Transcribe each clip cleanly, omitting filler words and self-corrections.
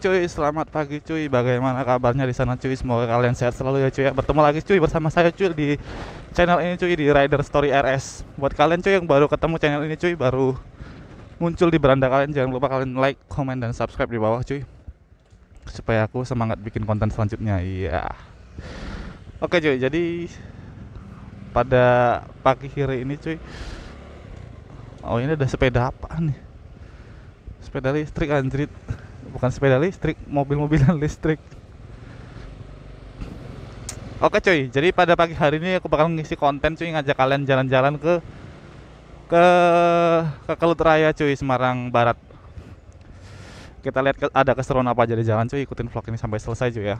cuy, selamat pagi cuy. Bagaimana kabarnya di sana cuy? Semoga kalian sehat selalu ya cuy ya. Bertemu lagi cuy bersama saya cuy di channel ini cuy, di Rider Story RS. Buat kalian cuy yang baru ketemu channel ini cuy, baru muncul di beranda kalian, jangan lupa kalian like, comment, dan subscribe di bawah cuy, supaya aku semangat bikin konten selanjutnya. Iya. Oke cuy, jadi pada pagi hari ini cuy, oh ini ada sepeda apa nih? Sepeda listrik anjrit. Bukan sepeda listrik, mobil-mobilan listrik. Oke cuy, jadi pada pagi hari ini aku bakal ngisi konten cuy, ngajak kalian jalan-jalan ke Kelut Raya cuy, Semarang Barat. Kita lihat ada keseruan apa aja di jalan cuy, ikutin vlog ini sampai selesai cuy ya.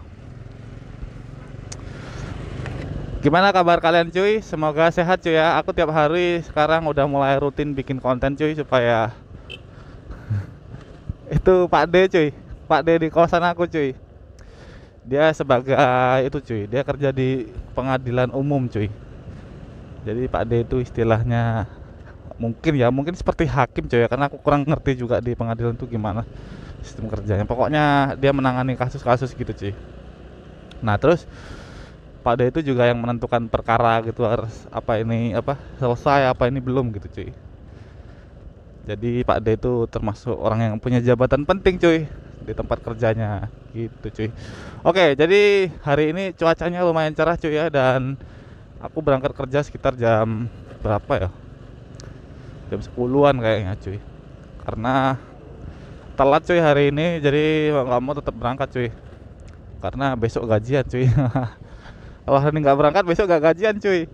Gimana kabar kalian cuy? Semoga sehat cuy ya. Aku tiap hari sekarang udah mulai rutin bikin konten cuy, supaya itu Pak D cuy, Pak D di kawasan aku cuy, dia sebagai itu cuy, dia kerja di pengadilan umum cuy. Jadi Pak D itu istilahnya mungkin seperti hakim cuy ya, karena aku kurang ngerti juga di pengadilan itu gimana sistem kerjanya. Pokoknya dia menangani kasus-kasus gitu cuy. Nah terus Pak D itu juga yang menentukan perkara gitu, harus apa ini apa selesai, apa ini belum gitu cuy. Jadi Pak D itu termasuk orang yang punya jabatan penting cuy di tempat kerjanya gitu cuy. Oke, jadi hari ini cuacanya lumayan cerah cuy ya, dan aku berangkat kerja sekitar jam berapa ya? Jam 10-an kayaknya cuy. Karena telat cuy hari ini, jadi nggak mau tetap berangkat cuy. Karena besok gajian cuy. Kalau hari ini nggak berangkat, besok nggak gajian cuy.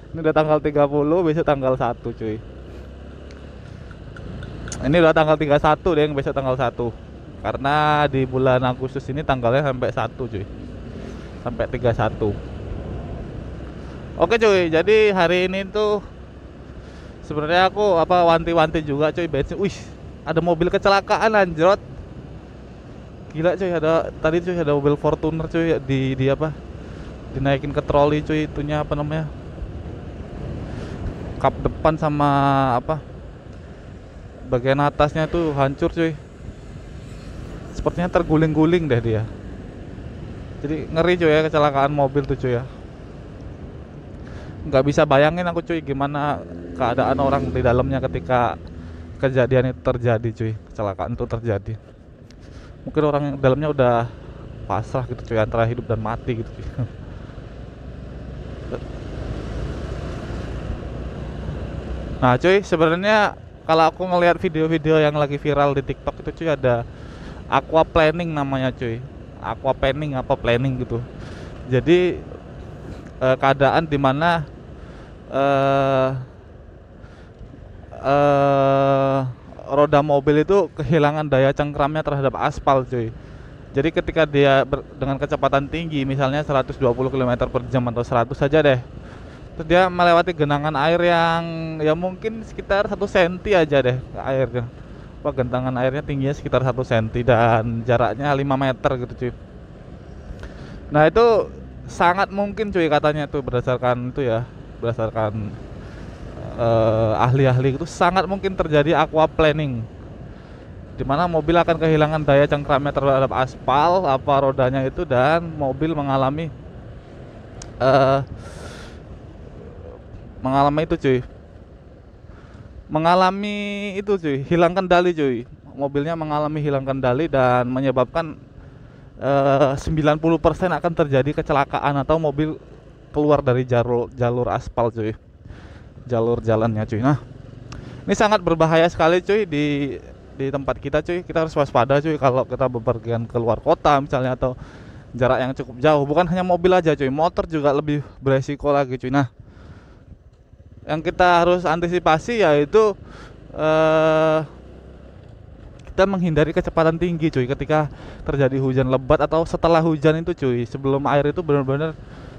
Ini udah tanggal 30, besok tanggal 1 cuy. Ini udah tanggal 31 deh, besok tanggal 1. Karena di bulan Agustus ini tanggalnya sampai 1 cuy. Sampai 31. Oke cuy, jadi hari ini tuh sebenarnya aku wanti-wanti juga cuy, bensin. Wih, ada mobil kecelakaan anjrot. Gila cuy, tadi cuy ada mobil Fortuner cuy di apa? Dinaikin ke troli cuy, itunya apa namanya? Kap depan sama apa? Bagian atasnya tuh hancur cuy. Sepertinya terguling-guling deh dia. Jadi ngeri cuy ya kecelakaan mobil tuh cuy ya. Nggak bisa bayangin aku cuy gimana keadaan orang di dalamnya ketika kejadian itu terjadi cuy. Kecelakaan itu terjadi. Mungkin orang yang dalamnya udah pasrah gitu cuy, antara hidup dan mati gitu cuy. Nah cuy, sebenarnya kalau aku ngelihat video-video yang lagi viral di TikTok itu cuy, ada aquaplaning namanya cuy. Aquaplaning apa planning gitu. Jadi keadaan dimana roda mobil itu kehilangan daya cengkramnya terhadap aspal cuy. Jadi ketika dia dengan kecepatan tinggi, misalnya 120 km per jam atau 100 saja deh, terus dia melewati genangan air yang ya mungkin sekitar 1 cm aja deh airnya. Genangan airnya tingginya sekitar 1 cm dan jaraknya 5 meter gitu cuy. Nah itu sangat mungkin cuy, katanya tuh berdasarkan ahli-ahli itu sangat mungkin terjadi aquaplaning, dimana mobil akan kehilangan daya cengkramnya terhadap aspal apa rodanya itu, dan mobil mengalami hilang kendali cuy. Mobilnya mengalami hilang kendali dan menyebabkan 90% akan terjadi kecelakaan atau mobil keluar dari jalur aspal cuy, jalur jalannya cuy. Nah ini sangat berbahaya sekali cuy di tempat kita cuy. Kita harus waspada cuy kalau kita bepergian keluar kota misalnya, atau jarak yang cukup jauh. Bukan hanya mobil aja cuy, motor juga lebih beresiko lagi cuy. Nah yang kita harus antisipasi yaitu kita menghindari kecepatan tinggi cuy ketika terjadi hujan lebat atau setelah hujan itu cuy, sebelum air itu benar-benar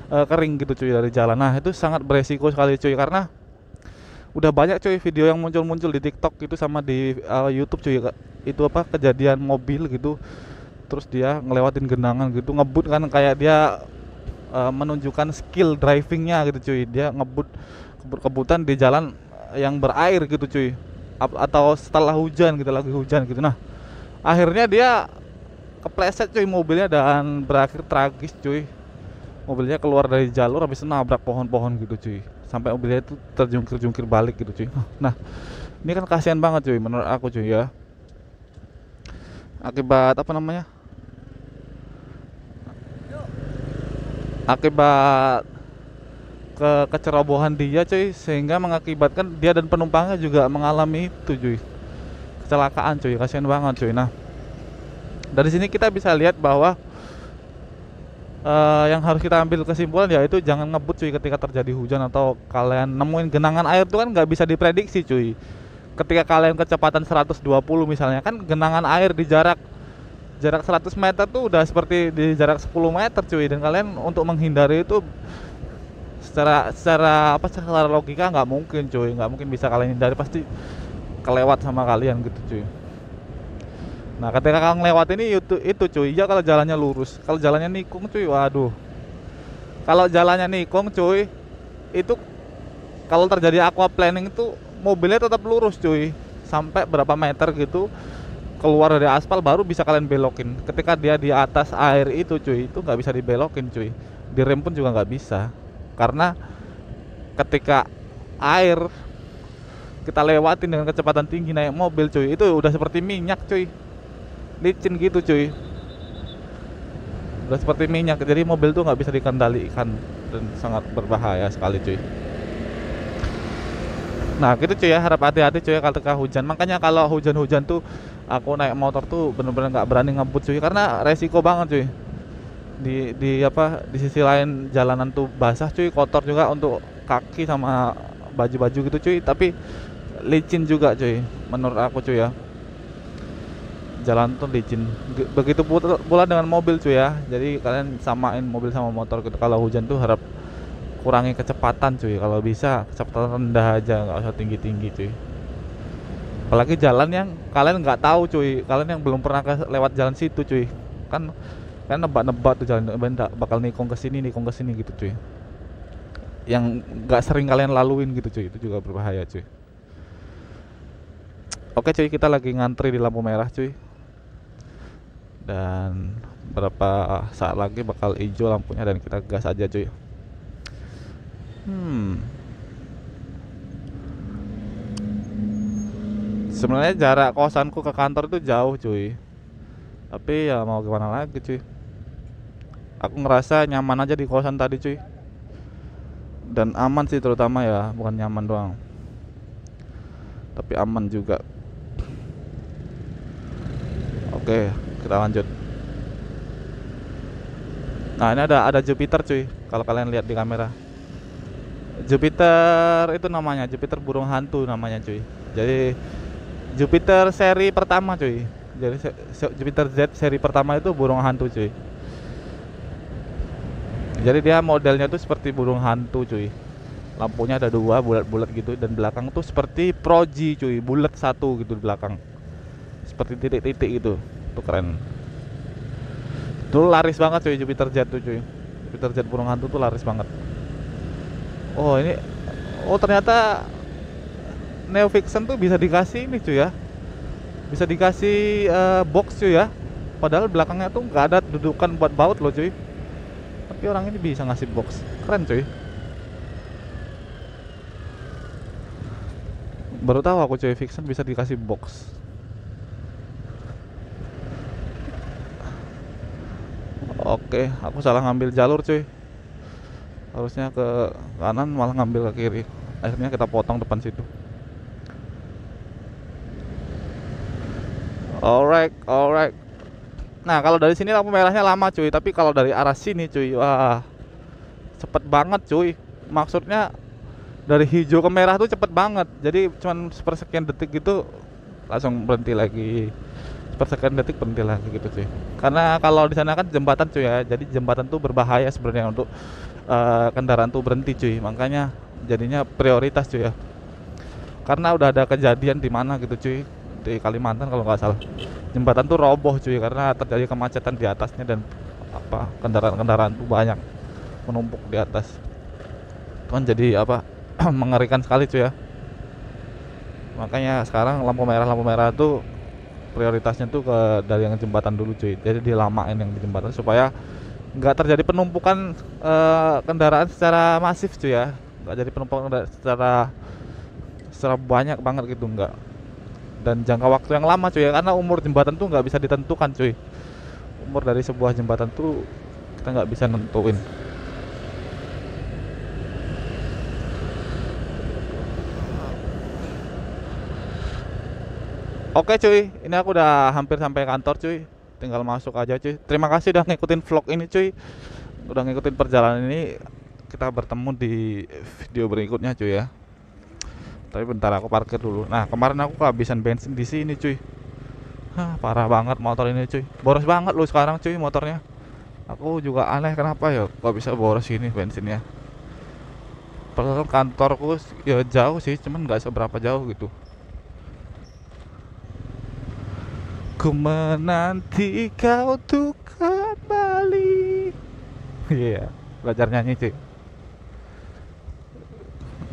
kering gitu cuy dari jalan. Nah itu sangat beresiko sekali cuy, karena udah banyak cuy video yang muncul di TikTok itu sama di YouTube cuy, itu apa kejadian mobil gitu, terus dia ngelewatin genangan gitu, ngebut kan, kayak dia menunjukkan skill drivingnya gitu cuy. Dia kebut-kebutan di jalan yang berair gitu cuy, atau setelah hujan gitu, lagi hujan gitu. Nah akhirnya dia kepleset cuy mobilnya dan berakhir tragis cuy. Mobilnya keluar dari jalur habis itu nabrak pohon-pohon gitu cuy, sampai mobilnya itu terjungkir-jungkir balik gitu cuy. Nah ini kan kasihan banget cuy menurut aku cuy ya, akibat apa namanya, akibat kecerobohan dia cuy, sehingga mengakibatkan dia dan penumpangnya juga mengalami itu cuy, kecelakaan cuy. Kasihan banget cuy. Nah dari sini kita bisa lihat bahwa yang harus kita ambil kesimpulan yaitu jangan ngebut cuy ketika terjadi hujan atau kalian nemuin genangan air itu kan nggak bisa diprediksi cuy. Ketika kalian kecepatan 120 misalnya, kan genangan air di jarak 100 meter tuh udah seperti di jarak 10 meter cuy, dan kalian untuk menghindari itu secara logika nggak mungkin cuy, nggak mungkin bisa kalian hindari, pasti kelewat sama kalian gitu cuy. Nah ketika kalian lewat ini itu cuy ya, kalau jalannya lurus. Kalau jalannya nikung cuy, waduh, kalau jalannya nikung cuy, itu kalau terjadi aquaplaning itu mobilnya tetap lurus cuy, sampai berapa meter gitu keluar dari aspal baru bisa kalian belokin. Ketika dia di atas air itu cuy, itu nggak bisa dibelokin cuy, direm pun juga nggak bisa, karena ketika air kita lewatin dengan kecepatan tinggi naik mobil cuy, itu udah seperti minyak cuy, licin gitu cuy, udah seperti minyak. Jadi mobil tuh nggak bisa dikendalikan dan sangat berbahaya sekali cuy. Nah gitu cuy ya, harap hati-hati cuy ketika hujan. Makanya kalau hujan-hujan tuh aku naik motor tuh bener-bener nggak berani ngebut cuy, karena resiko banget cuy. Di sisi lain jalanan tuh basah cuy, kotor juga untuk kaki sama baju-baju gitu cuy, tapi licin juga cuy menurut aku cuy ya. Jalan tuh licin. Begitu pula dengan mobil cuy ya. Jadi kalian samain mobil sama motor gitu. Kalau hujan tuh harap kurangi kecepatan cuy. Kalau bisa kecepatan rendah aja, nggak usah tinggi-tinggi cuy. Apalagi jalan yang kalian nggak tahu cuy, kalian yang belum pernah lewat jalan situ cuy. Kan nebak-nebak tuh jalan, bakal nikung ke sini gitu cuy. Yang nggak sering kalian laluin gitu cuy, itu juga berbahaya cuy. Oke cuy, kita lagi ngantri di lampu merah cuy, dan berapa saat lagi bakal hijau lampunya dan kita gas aja cuy. Sebenarnya jarak kosanku ke kantor itu jauh cuy, tapi ya mau gimana lagi cuy, aku ngerasa nyaman aja di kosan tadi cuy, dan aman sih, terutama ya, bukan nyaman doang tapi aman juga. Oke, kita lanjut. Nah ini ada Jupiter cuy, kalau kalian lihat di kamera. Jupiter itu namanya Jupiter burung hantu namanya cuy. Jadi Jupiter seri pertama cuy. Jadi Jupiter Z seri pertama itu burung hantu cuy. Jadi dia modelnya tuh seperti burung hantu cuy. Lampunya ada dua bulat-bulat gitu, dan belakang tuh seperti proji cuy, bulat satu gitu di belakang, seperti titik-titik gitu. Tuh keren. Tuh laris banget cuy Jupiter Z tuh cuy. Jupiter Z burung hantu tuh laris banget. Oh ini, oh ternyata Neo Fiction tuh bisa dikasih ini cuy ya, bisa dikasih box cuy ya. Padahal belakangnya tuh nggak ada dudukan buat baut loh cuy, tapi orang ini bisa ngasih box. Keren cuy. Baru tahu aku cuy, Fiction bisa dikasih box. Oke, aku salah ngambil jalur cuy. Harusnya ke kanan, malah ngambil ke kiri. Akhirnya kita potong depan situ. Alright. Nah kalau dari sini lampu merahnya lama cuy, tapi kalau dari arah sini cuy, wah cepet banget cuy. Maksudnya dari hijau ke merah tuh cepet banget. Jadi cuman sepersekian detik gitu langsung berhenti lagi, sepersekian detik berhenti lagi gitu cuy. Karena kalau di sana kan jembatan cuy ya, jadi jembatan tuh berbahaya sebenarnya untuk kendaraan tuh berhenti cuy. Makanya jadinya prioritas cuy ya. Karena udah ada kejadian di mana gitu cuy, di Kalimantan kalau nggak salah, jembatan tuh roboh cuy karena terjadi kemacetan di atasnya, dan kendaraan tuh banyak menumpuk di atas. Kan jadi mengerikan sekali cuy ya. Makanya sekarang lampu merah tuh prioritasnya tuh ke dari yang jembatan dulu cuy. Jadi dilamain yang di jembatan supaya nggak terjadi penumpukan kendaraan secara masif cuy ya, nggak jadi penumpukan secara banyak banget gitu, nggak, dan jangka waktu yang lama cuy ya, karena umur jembatan tuh nggak bisa ditentukan cuy. Umur dari sebuah jembatan tuh kita nggak bisa nentuin. Oke cuy, ini aku udah hampir sampai kantor cuy, tinggal masuk aja cuy. Terima kasih udah ngikutin vlog ini cuy, udah ngikutin perjalanan ini. Kita bertemu di video berikutnya cuy ya. Tapi bentar aku parkir dulu. Nah kemarin aku kehabisan bensin di sini cuy. Hah, parah banget motor ini cuy, boros banget loh sekarang cuy motornya. Aku juga aneh kenapa ya kok bisa boros ini bensinnya. Padahal kantorku ya jauh sih, cuman nggak seberapa jauh gitu. Ku menanti kau untuk kembali. Iya, belajar nyanyi cuy.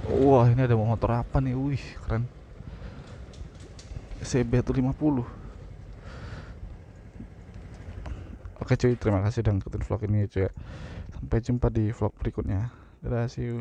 Wah ini ada motor apa nih, wih keren. CB 150. Oke cuy, terima kasih udah ngikutin vlog ini cuy. Sampai jumpa di vlog berikutnya. Dadah, see you.